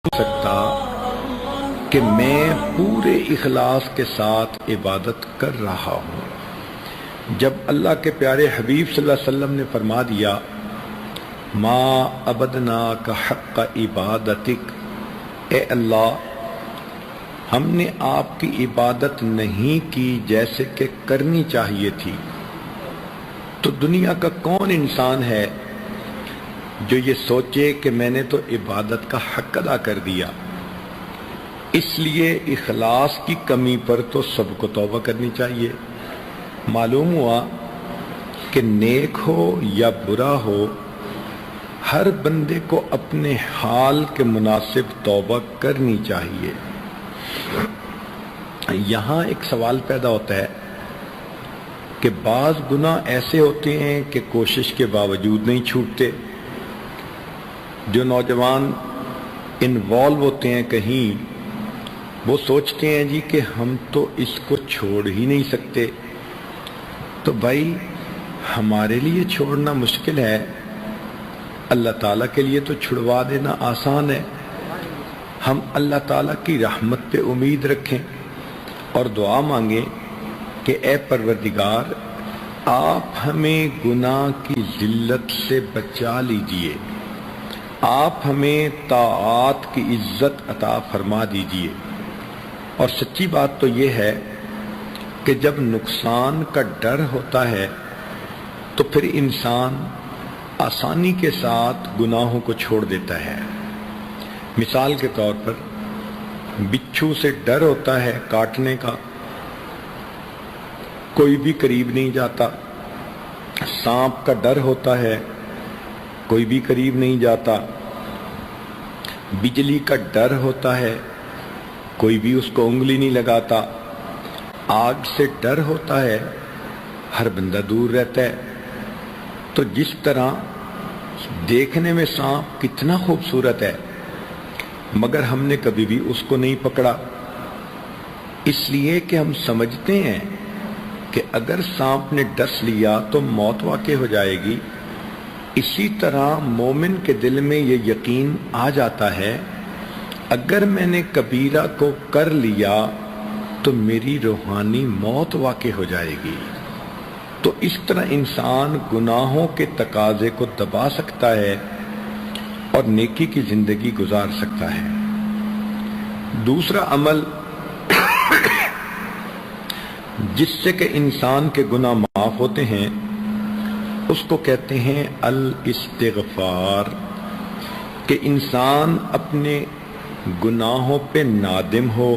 سکتا کہ میں پورے اخلاص کے ساتھ عبادت کر رہا ہوں۔ جب اللہ کے پیارے حبیب صلی اللہ علیہ وسلم نے فرما دیا ما عبدناک حق عبادتک، اے اللہ ہم نے آپ کی عبادت نہیں کی جیسے کہ کرنی چاہیے تھی، تو دنیا کا کون انسان ہے جو یہ سوچے کہ میں نے تو عبادت کا حق ادا کر دیا۔ اس لیے اخلاص کی کمی پر تو سب کو توبہ کرنی چاہیے۔ معلوم ہوا کہ نیک ہو یا برا ہو، ہر بندے کو اپنے حال کے مناسب توبہ کرنی چاہیے۔ یہاں ایک سوال پیدا ہوتا ہے کہ بعض گناہ ایسے ہوتے ہیں کہ کوشش کے باوجود نہیں چھوٹتے۔ جو نوجوان انوالو ہوتے ہیں کہیں، وہ سوچتے ہیں جی کہ ہم تو اس کو چھوڑ ہی نہیں سکتے۔ تو بھائی ہمارے لیے چھوڑنا مشکل ہے، اللہ تعالیٰ کے لیے تو چھڑوا دینا آسان ہے۔ ہم اللہ تعالیٰ کی رحمت پہ امید رکھیں اور دعا مانگیں کہ اے پروردگار آپ ہمیں گناہ کی ذلت سے بچا لیجئے، آپ ہمیں طاعات کی عزت عطا فرما دیجئے۔ اور سچی بات تو یہ ہے کہ جب نقصان کا ڈر ہوتا ہے تو پھر انسان آسانی کے ساتھ گناہوں کو چھوڑ دیتا ہے۔ مثال کے طور پر بچھو سے ڈر ہوتا ہے کاٹنے کا، کوئی بھی قریب نہیں جاتا۔ سانپ کا ڈر ہوتا ہے، کوئی بھی قریب نہیں جاتا۔ بجلی کا ڈر ہوتا ہے، کوئی بھی اس کو انگلی نہیں لگاتا۔ آگ سے ڈر ہوتا ہے، ہر بندہ دور رہتا ہے۔ تو جس طرح دیکھنے میں سانپ کتنا خوبصورت ہے، مگر ہم نے کبھی بھی اس کو نہیں پکڑا، اس لیے کہ ہم سمجھتے ہیں کہ اگر سانپ نے ڈس لیا تو موت واقع ہو جائے گی۔ اسی طرح مومن کے دل میں یہ یقین آ جاتا ہے اگر میں نے کبیرہ کو کر لیا تو میری روحانی موت واقع ہو جائے گی۔ تو اس طرح انسان گناہوں کے تقاضے کو دبا سکتا ہے اور نیکی کی زندگی گزار سکتا ہے۔ دوسرا عمل جس سے کہ انسان کے گناہ معاف ہوتے ہیں اس کو کہتے ہیں الاستغفار، کہ انسان اپنے گناہوں پہ نادم ہو۔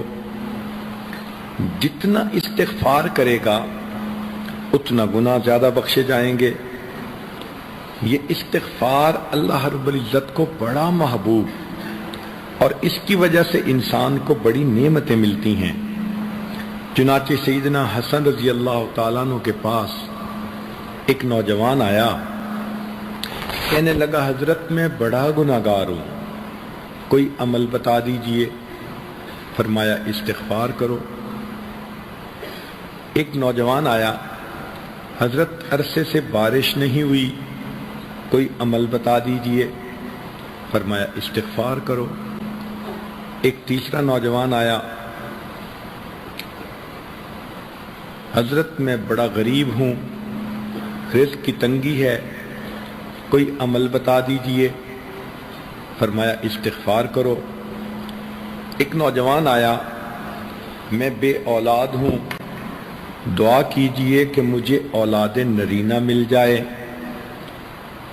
جتنا استغفار کرے گا اتنا گناہ زیادہ بخشے جائیں گے۔ یہ استغفار اللہ رب العزت کو بڑا محبوب اور اس کی وجہ سے انسان کو بڑی نعمتیں ملتی ہیں۔ چنانچہ سیدنا حسن رضی اللہ تعالیٰ عنہ کے پاس ایک نوجوان آیا، کہنے لگا حضرت میں بڑا گناہگار ہوں، کوئی عمل بتا دیجئے۔ فرمایا استغفار کرو۔ ایک نوجوان آیا، حضرت عرصے سے بارش نہیں ہوئی، کوئی عمل بتا دیجئے۔ فرمایا استغفار کرو۔ ایک تیسرا نوجوان آیا، حضرت میں بڑا غریب ہوں، رزق کی تنگی ہے، کوئی عمل بتا دیجئے۔ فرمایا استغفار کرو۔ ایک نوجوان آیا، میں بے اولاد ہوں، دعا کیجئے کہ مجھے اولاد نرینہ مل جائے۔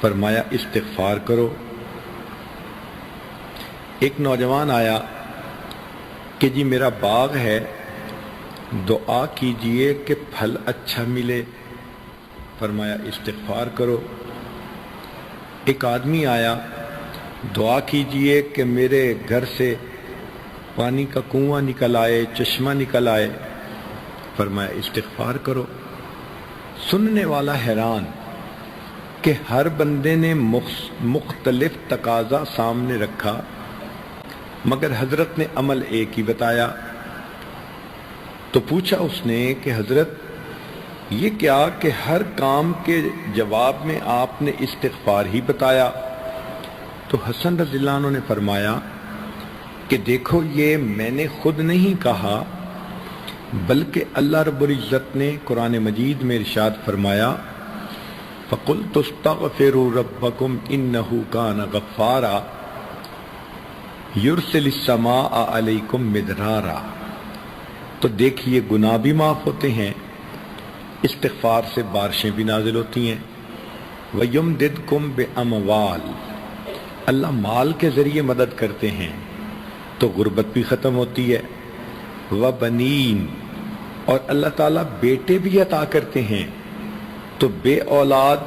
فرمایا استغفار کرو۔ ایک نوجوان آیا کہ جی میرا باغ ہے، دعا کیجئے کہ پھل اچھا ملے۔ فرمایا استغفار کرو۔ ایک آدمی آیا، دعا کیجئے کہ میرے گھر سے پانی کا کنواں نکل آئے، چشمہ نکل آئے۔ فرمایا استغفار کرو۔ سننے والا حیران کہ ہر بندے نے مختلف تقاضا سامنے رکھا، مگر حضرت نے عمل ایک ہی بتایا۔ تو پوچھا اس نے کہ حضرت یہ کیا کہ ہر کام کے جواب میں آپ نے استغفار ہی بتایا؟ تو حسن رضی اللہ عنہ نے فرمایا کہ دیکھو یہ میں نے خود نہیں کہا، بلکہ اللہ رب العزت نے قرآن مجید میں ارشاد فرمایا فَقُلْتُ اسْتَغْفِرُوا رَبَّكُمْ إِنَّهُ كَانَ غَفَّارًا يُرْسِلِ السَّمَاءَ عَلَيْكُمْ مِدْرَارًا۔ تو دیکھیے گناہ بھی معاف ہوتے ہیں، استغفار سے بارشیں بھی نازل ہوتی ہیں، وَيُمْدِدْكُمْ بِأَمْوَالٍ، اللہ مال کے ذریعے مدد کرتے ہیں تو غربت بھی ختم ہوتی ہے، وَبَنِينَ، اور اللہ تعالیٰ بیٹے بھی عطا کرتے ہیں تو بے اولاد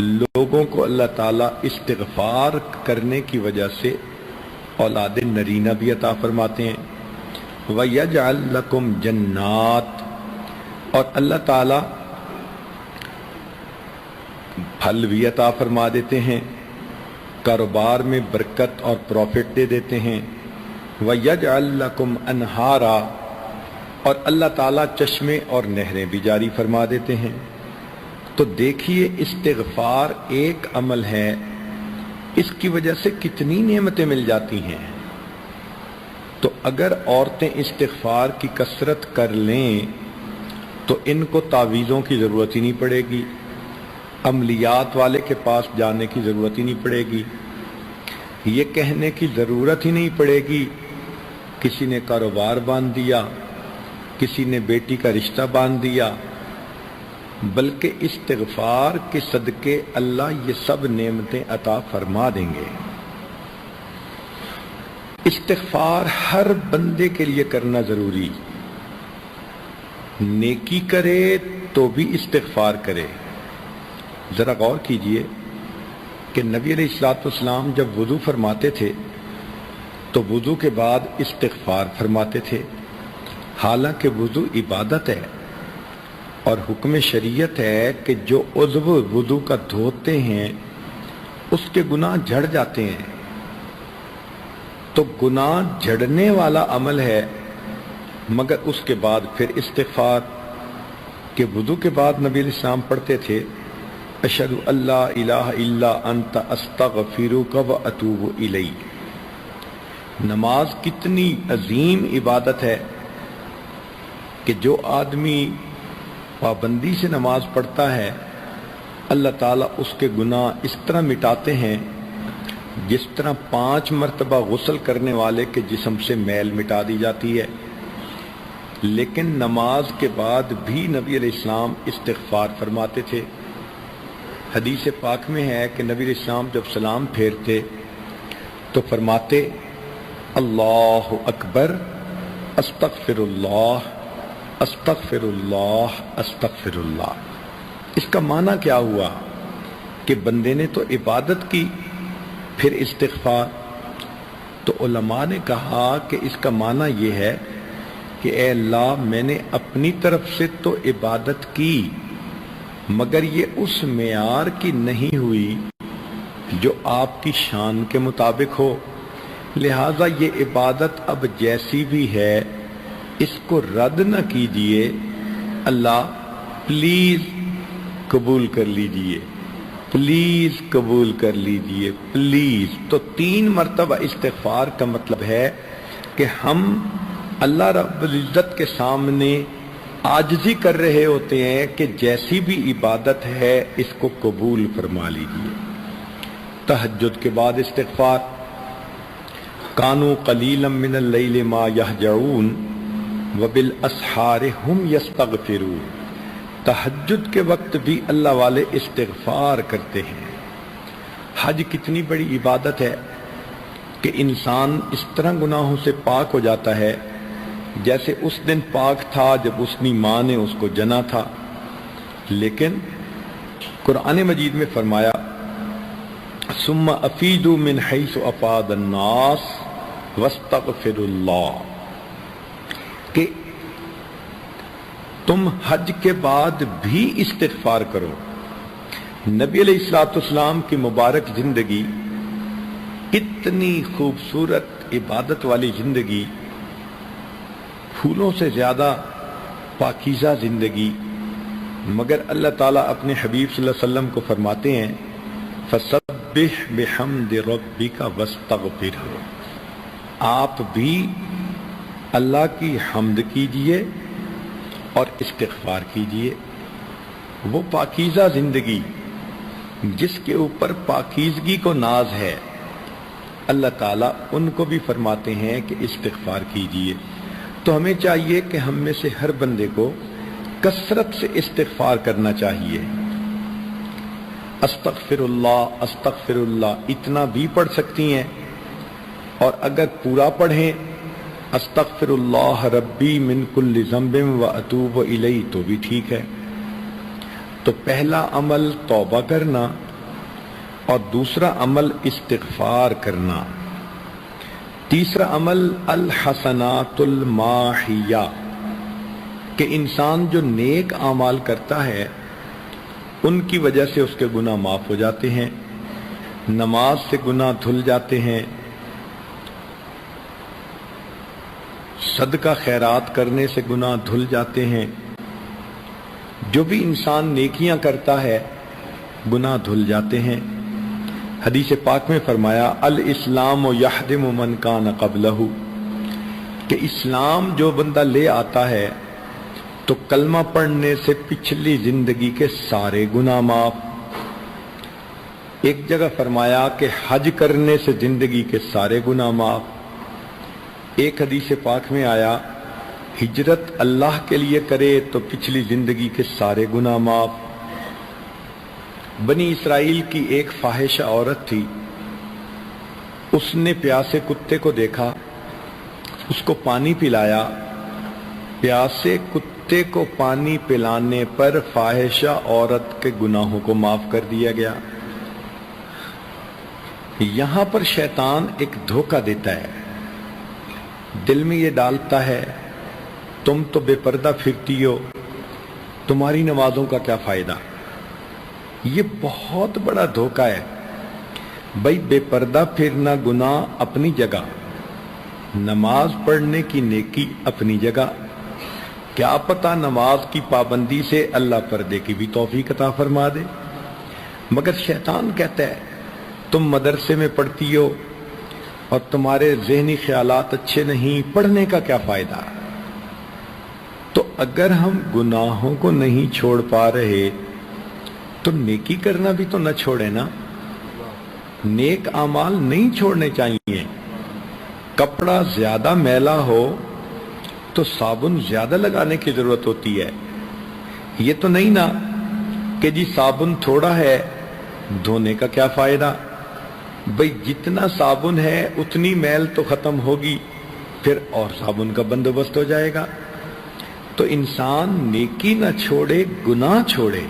لوگوں کو اللہ تعالیٰ استغفار کرنے کی وجہ سے اولاد نرینہ بھی عطا فرماتے ہیں، وَيَجْعَلْ لَكُمْ جَنَّاتٍ، اور اللہ تعالیٰ پھل بھی عطا فرما دیتے ہیں، کاروبار میں برکت اور پروفٹ دے دیتے ہیں، وَيَجْعَلْ لَكُمْ أَنْهَارًا، اور اللہ تعالیٰ چشمے اور نہریں بھی جاری فرما دیتے ہیں۔ تو دیکھیے استغفار ایک عمل ہے، اس کی وجہ سے کتنی نعمتیں مل جاتی ہیں۔ تو اگر عورتیں استغفار کی کثرت کر لیں تو ان کو تعویذوں کی ضرورت ہی نہیں پڑے گی، عملیات والے کے پاس جانے کی ضرورت ہی نہیں پڑے گی، یہ کہنے کی ضرورت ہی نہیں پڑے گی کسی نے کاروبار باندھ دیا، کسی نے بیٹی کا رشتہ باندھ دیا، بلکہ استغفار کے صدقے اللہ یہ سب نعمتیں عطا فرما دیں گے۔ استغفار ہر بندے کے لیے کرنا ضروری، نیکی کرے تو بھی استغفار کرے۔ ذرا غور کیجئے کہ نبی علیہ الصلوۃ والسلام جب وضو فرماتے تھے تو وضو کے بعد استغفار فرماتے تھے، حالانکہ وضو عبادت ہے اور حکم شریعت ہے کہ جو عضو وضو کا دھوتے ہیں اس کے گناہ جھڑ جاتے ہیں، تو گناہ جھڑنے والا عمل ہے، مگر اس کے بعد پھر استغفار کہ وضو کے بعد نبی علیہ السلام پڑھتے تھے اشہد ان لا الہ الا انت استغفرک واتوب الیک۔ نماز کتنی عظیم عبادت ہے کہ جو آدمی پابندی سے نماز پڑھتا ہے اللہ تعالیٰ اس کے گناہ اس طرح مٹاتے ہیں جس طرح 5 مرتبہ غسل کرنے والے کے جسم سے میل مٹا دی جاتی ہے۔ لیکن نماز کے بعد بھی نبی علیہ السلام استغفار فرماتے تھے۔ حدیث پاک میں ہے کہ نبی علیہ السلام جب سلام پھیرتے تو فرماتے اللہ اکبر استغفر اللہ استغفر اللہ استغفر اللہ۔ اس کا معنی کیا ہوا کہ بندے نے تو عبادت کی پھر استغفار، تو علماء نے کہا کہ اس کا معنی یہ ہے کہ اے اللہ میں نے اپنی طرف سے تو عبادت کی مگر یہ اس معیار کی نہیں ہوئی جو آپ کی شان کے مطابق ہو، لہذا یہ عبادت اب جیسی بھی ہے اس کو رد نہ کیجئے، اللہ پلیز قبول کر لیجئے، پلیز قبول کر لیجئے، پلیز۔ تو 3 مرتبہ استغفار کا مطلب ہے کہ ہم اللہ رب العزت کے سامنے عاجزی کر رہے ہوتے ہیں کہ جیسی بھی عبادت ہے اس کو قبول فرما لیجئے۔ تہجد کے بعد استغفار کانوا قلیلا من اللیل ما یہجعون وبالاسحار ہم یستغفرون۔ تہجد کے وقت بھی اللہ والے استغفار کرتے ہیں۔ حج کتنی بڑی عبادت ہے کہ انسان اس طرح گناہوں سے پاک ہو جاتا ہے جیسے اس دن پاک تھا جب اس کی ماں نے اس کو جنا تھا، لیکن قرآن مجید میں فرمایا ثم افیدوا من حیث افاض الناس واستغفروا اللہ، کہ تم حج کے بعد بھی استغفار کرو۔ نبی علیہ الصلوۃ والسلام کی مبارک زندگی اتنی خوبصورت عبادت والی زندگی، پھولوں سے زیادہ پاکیزہ زندگی، مگر اللہ تعالیٰ اپنے حبیب صلی اللہ علیہ وسلم کو فرماتے ہیں فَسَبِّحْ بِحَمْدِ رَبِّكَ وَاسْتَغْفِرْهُ۔ آپ بھی اللہ کی حمد کیجئے اور استغفار کیجئے۔ وہ پاکیزہ زندگی جس کے اوپر پاکیزگی کو ناز ہے، اللہ تعالیٰ ان کو بھی فرماتے ہیں کہ استغفار کیجئے۔ تو ہمیں چاہیے کہ ہم میں سے ہر بندے کو کثرت سے استغفار کرنا چاہیے۔ استغفر اللہ اتنا بھی پڑھ سکتی ہیں، اور اگر پورا پڑھیں استغفر اللہ ربی من کل ذنب واتوب الیہ تو بھی ٹھیک ہے۔ تو پہلا عمل توبہ کرنا اور دوسرا عمل استغفار کرنا۔ تیسرا عمل الحسنات الماحیہ، کہ انسان جو نیک اعمال کرتا ہے ان کی وجہ سے اس کے گناہ معاف ہو جاتے ہیں، نماز سے گناہ دھل جاتے ہیں، صدقہ خیرات کرنے سے گناہ دھل جاتے ہیں، جو بھی انسان نیکیاں کرتا ہے گناہ دھل جاتے ہیں۔ حدیث پاک میں فرمایا الاسلام یحدم من کان قبلہ، کہ اسلام جو بندہ لے آتا ہے تو کلمہ پڑھنے سے پچھلی زندگی کے سارے گناہ معاف۔ ایک جگہ فرمایا کہ حج کرنے سے زندگی کے سارے گناہ معاف۔ ایک حدیث پاک میں آیا ہجرت اللہ کے لیے کرے تو پچھلی زندگی کے سارے گناہ معاف۔ بنی اسرائیل کی ایک فاحشہ عورت تھی، اس نے پیاسے کتے کو دیکھا، اس کو پانی پلایا، پیاسے کتے کو پانی پلانے پر فاحشہ عورت کے گناہوں کو معاف کر دیا گیا۔ یہاں پر شیطان ایک دھوکہ دیتا ہے، دل میں یہ ڈالتا ہے تم تو بے پردہ پھرتی ہو، تمہاری نمازوں کا کیا فائدہ۔ یہ بہت بڑا دھوکہ ہے بھائی، بے پردہ پھرنا گناہ اپنی جگہ، نماز پڑھنے کی نیکی اپنی جگہ۔ کیا پتہ نماز کی پابندی سے اللہ پردے کی بھی توفیق عطا فرما دے۔ مگر شیطان کہتا ہے تم مدرسے میں پڑھتی ہو اور تمہارے ذہنی خیالات اچھے نہیں، پڑھنے کا کیا فائدہ۔ تو اگر ہم گناہوں کو نہیں چھوڑ پا رہے تو نیکی کرنا بھی تو نہ چھوڑے نا۔ نیک اعمال نہیں چھوڑنے چاہیے۔ کپڑا زیادہ میلا ہو تو صابن زیادہ لگانے کی ضرورت ہوتی ہے، یہ تو نہیں نا کہ جی صابن تھوڑا ہے دھونے کا کیا فائدہ۔ بھئی جتنا صابن ہے اتنی میل تو ختم ہوگی، پھر اور صابن کا بندوبست ہو جائے گا۔ تو انسان نیکی نہ چھوڑے، گناہ چھوڑے۔